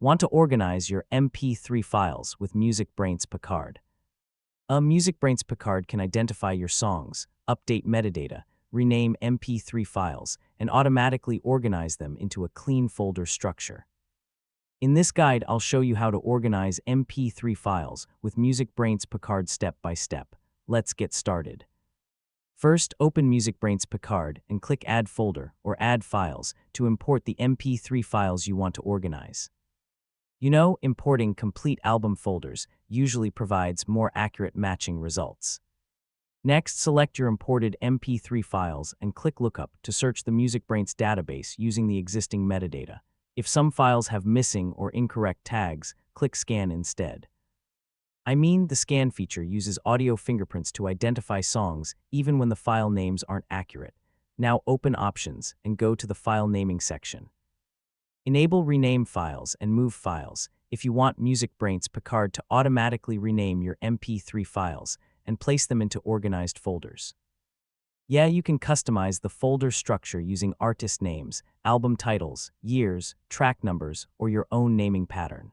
Want to organize your MP3 files with MusicBrainz Picard? MusicBrainz Picard can identify your songs, update metadata, rename MP3 files, and automatically organize them into a clean folder structure. In this guide, I'll show you how to organize MP3 files with MusicBrainz Picard step by step. Let's get started. First, open MusicBrainz Picard and click Add Folder or Add Files to import the MP3 files you want to organize. You know, importing complete album folders usually provides more accurate matching results. Next, select your imported MP3 files and click Lookup to search the MusicBrainz database using the existing metadata. If some files have missing or incorrect tags, click Scan instead. The scan feature uses audio fingerprints to identify songs even when the file names aren't accurate. Now open Options and go to the File Naming section. Enable Rename Files and Move Files if you want MusicBrainz Picard to automatically rename your MP3 files and place them into organized folders. Yeah, you can customize the folder structure using artist names, album titles, years, track numbers, or your own naming pattern.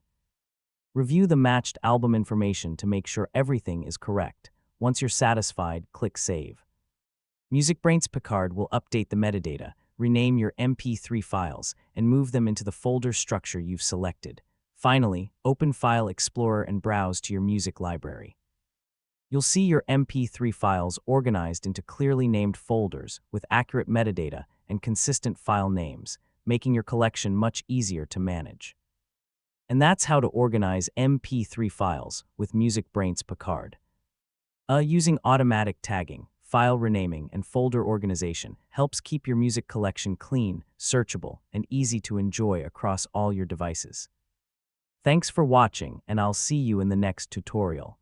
Review the matched album information to make sure everything is correct. Once you're satisfied, click Save. MusicBrainz Picard will update the metadata, rename your MP3 files, and move them into the folder structure you've selected. Finally, open File Explorer and browse to your music library. You'll see your MP3 files organized into clearly named folders with accurate metadata and consistent file names, making your collection much easier to manage. And that's how to organize MP3 files with MusicBrainz Picard. Using automatic tagging, file renaming, and folder organization helps keep your music collection clean, searchable, and easy to enjoy across all your devices. Thanks for watching, and I'll see you in the next tutorial.